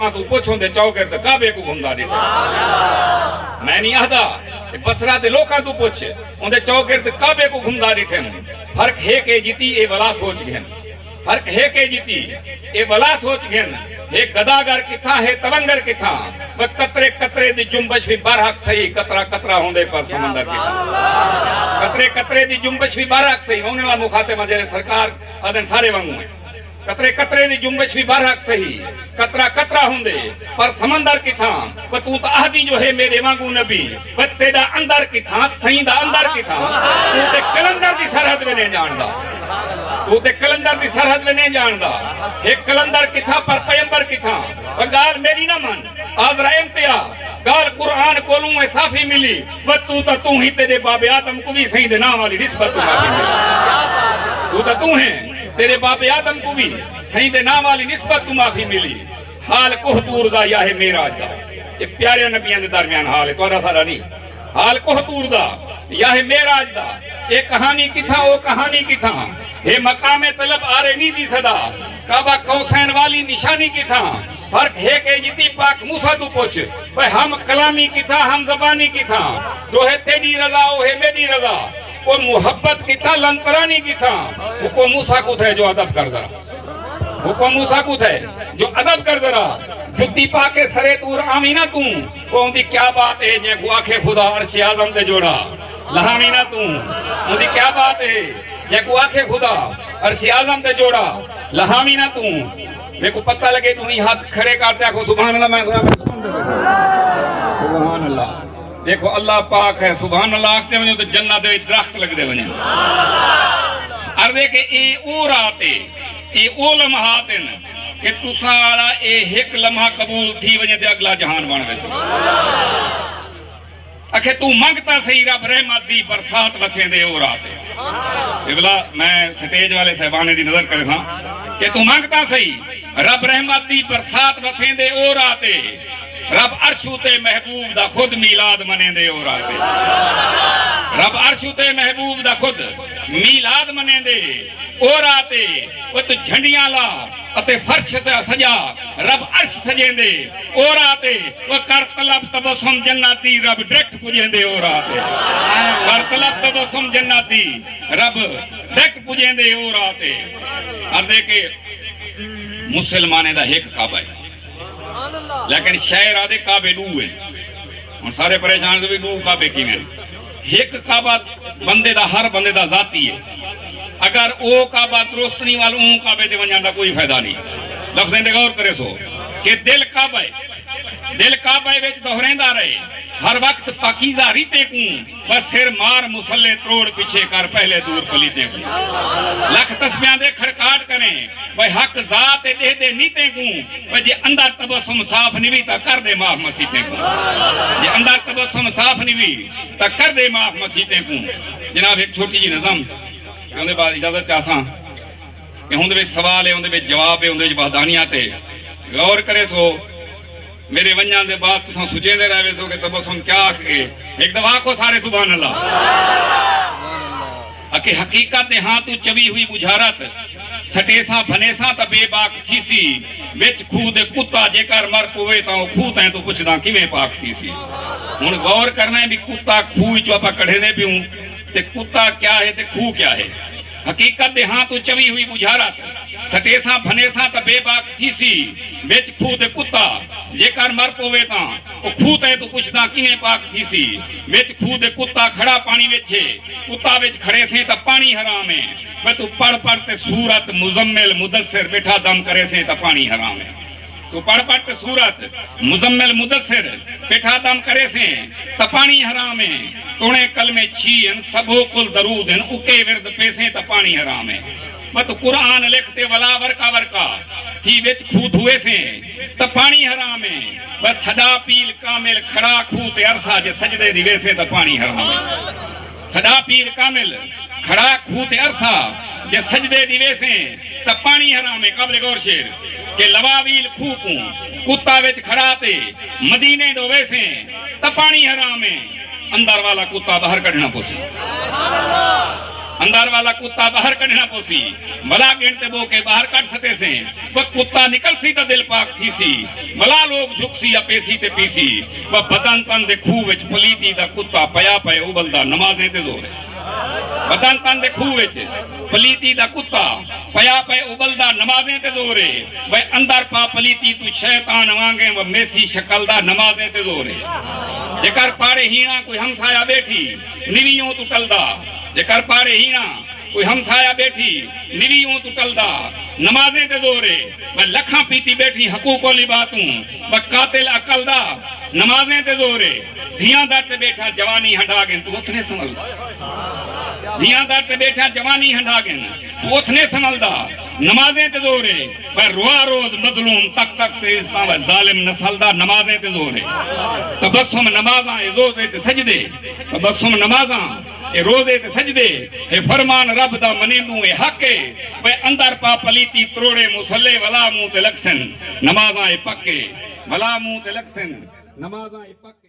تو پوچھوں دے چوکر دے کعبے کو گھومدا دیتا میں نہیں آہدا بسرا دے لوکاں تو پوچھ ان دے چوکر دے کعبے کو گھومدا دیٹھے فرق ہے کہ جیتی اے ولا سوچ گھن فرق ہے کہ جیتی اے ولا سوچ گھن ہے گداگر کتھا ہے تونگر کتھا وہ قطرے قطرے دی جنبش بھی برحق صحیح قطرہ قطرہ ہوندے پر سمندر کتھا قطرے قطرے دی جنبش بھی برحق صحیح انہوں نے مخاطب مجھے سرکار آدن سارے وانگوں ہیں قطرے قطرے دی جنبش بھی برحق صحیح قطرہ قطرہ ہوندے پر سمندر کی تھا وہ تو آہدی جو ہے میرے وانگو نبی وہ تیرا اندر کی تھا سہیں دا اندر کی تھا تو تے کلندر دی سرحد میں نہیں جاندہ تو تے کلندر دی سرحد میں نہیں جاندہ ایک کلندر کی تھا پر پیمبر کی تھا وہ گال میری نہ من آذرہ انتہا گال قرآن کولوں میں صافی ملی وہ تو ہی تیرے باب آدم کو بھی سہیں دے نام والی نسبت تو ہیں تیرے باپ آدم کو بھی صحیح دے نام والی نسبت تو معافی ملی حال کوہتور دا یا ہے میراج دا یہ پیارے نبیان دے درمیان حال ہے توڑا سارا نہیں حال کوہتور دا یا ہے میراج دا ایک کہانی کی تھا وہ کہانی کی تھا یہ مقام طلب آرے نہیں دی صدا کعبہ کوسین والی نشانی کی تھا فرق ہے کہ جتی پاک موسیٰ تو پوچھ ہم کلامی کی تھا ہم زبانی کی تھا جو ہے تیری رضا وہ ہے میری رضا وہ محبت کی تھا لنترانی کی تھا حکم موسیٰ کو تھے جو ادب کر ذرا حکم موسیٰ کو تھے جو ادب کر ذرا جتی پاکے سرے تور آمینہ توں وہ ان دی کیا بات ہے جے کو آنکھیں خدا عرش اعظم دے جوڑا لہامینہ توں ان دی کیا بات ہے جے کو آنکھیں خدا عرش اعظم دے جوڑا لہامینہ توں میرے کو پتہ لگے تو ہی ہاتھ کھڑے کرتے ہیں سبحان اللہ میں سبحان اللہ دیکھو اللہ پاک ہے سبحان اللہ آکھتے ہیں تو جنت دے درخت لگ دے ونجے اردے کہ اے او راتے اے او لمحات ہیں کہ تساں والا اے ایک لمحہ قبول تھی ونجے تے اگلا جہان بن ویسے اکھے تو مانگتا صحیح رب رحمت دی برسات وسیں دے او راتے بلا میں سٹیج والے صاحبانے دی نظر کرے ساں کہ تو مانگتا صحیح رب رحمت دی برسات وسیں دے او راتے رب عرشو تے محبوب دا خود میلاد منے دے اور آتے رب عرشو تے محبوب دا خود میلاد منے دے اور آتے وہ تو جھنڈیاں لا اتے فرش سجا رب عرش سجیں دے اور آتے وہ کر طلب تبسم جناتی رب ڈریکٹ پجیں دے اور آتے کر طلب تبسم جناتی رب ڈریکٹ پجیں دے اور آتے اردے کہ مسلمانے دا ایک کعبہ ہے لیکن شہر آدھے کعبے دو ہیں اور سارے پریشان بھی دو کعبے کی میں ایک کعبہ بندے دا ہر بندے دا ذاتی ہے اگر او کعبہ درست نہیں والا اون کعبے دے ونجان دا کوئی فائدہ نہیں لفظیں دے غور کرے سو کہ دل کعبہ ویچ دہریں دا رہے ہر وقت پاکیزہ ریتے کوں بس سر مار مسلح تروڑ پیچھے کر پہلے دور پلیتے کوں لکھ تسبیاں دے کھڑکاٹ کریں وہ حق ذات دے دے نیتے کوں وہ جے اندر تبسم صاف نوی تا کر دے معاف مسیحتے کوں جے اندر تبسم صاف نوی تا کر دے معاف مسیحتے کوں جناب ایک چھوٹی جی نظم ہوندے بعد اجازت چاہساں کہ ہوندے بے سوال ہے ہوندے بے جواب ہے ہوندے بے وحدانیات ہے غور کرے سو میرے ونجان دے بات تساں سچیں دے رہے سو کہ تبسم کیا آکھے ایک دفعہ کو سارے سبحان اللہ اکے حقیقت ہاں تو چوی ہوئی بجھارت سٹیساں بھنیساں تا بے باک تھیسی وچ کھو دے کتا جے کر مر پوے تا کھو تائیں تو پوچھ داں کیویں پاک تھیسی ہن غور کرنا ہے بھی کتا کھو جو اپا کڑھے دے پیوں تے کتا کیا ہے تے کھو کیا ہے حقیقت دے ہاں تو چوی ہوئی بجھارت سٹیساں بھنیساں تا بے باک تھیسی وچ کھو دے کتا جے کر مر پوے تا او کھو تے تو پوچھ داں کیویں پاک تھیسی وچ کھو دے کتا کھڑا پانی وچ ہے کتا وچ کھڑے سے تا پانی حرام ہے میں تو پڑھ تے سورت مزمل مدثر بیٹھا دم کرے سے تا پانی حرام ہے تو پڑھ تے سورت مزمل مدثر بیٹھا دم کرے سے تا پانی حرام ہے تونے کلمے چھین سبو کل درود ہیں اکے ورد پیسے تا پانی حرام ہے میں تو قرآن لکھتے ولا ورکا تھی وچ کھود ہوئے سے تا پانی حرام ہے بس صدا پیل کامل کھڑا کھوتے عرصہ جے سجدے دیوے سے تا پانی حرام ہے صدا پیل کامل کھڑا کھوتے عرصہ جے سجدے دیوے سے تا پانی حرام ہے قبل غور شیر کہ لواویل کھوپوں کتا وچ کھڑاتے مدینے دوے سے تا پانی حرام ہے اندر والا کتا باہر کڑھنا پوسی اندر والا کتا باہر کڈنا پوسی بلا گنتے بو کے باہر کٹ سٹے سے وہ کتا نکل سی تا دل پاک تھی سی بلا لوگ جھک سی یا پیسی تے پیسی وہ بدن تن دے کھو وچ پلیتی دا کتا پیا پے ابلدا نمازیں تے زور بدن تن دے کھو وچ پلیتی دا کتا پیا پے ابلدا نمازیں تے زور وہ اندر پا پلیتی تو شیطان وانگے وہ میسی شکل دا نمازیں تے زور جکر پارے ہینا کوئی ہمسایا بیٹھی نویوں تو ٹلدا جکر پارے ہینا کوئی ہمسایا بیٹھی نویوں تو ٹلدا نمازیں تے زورے وہ لکھاں پیتی بیٹھی حقوق والی باتوں وہ قاتل عقل دا نمازیں تے زورے دھیاں دار تے بیٹھا جوانی ہنڈا گن تو اتنے سمل دھیاں دار تے بیٹھا جوانی ہنڈا گن تو اتنے سمل دا نمازیں تے زورے وہ روا روز مظلوم تک تک تے استا وہ ظالم نسل دا نمازیں تے زورے تبسم نمازاں روزے تے سجدے تبسم نمازاں اے روزے تے سجدے اے فرمان رب دا منیندوں اے حق اے وہ اندر پا پلیتی تروڑے مسلے ولا منہ تے لکسن نمازاں اے پکے ولا منہ تے لکسن نمازاں اے پکے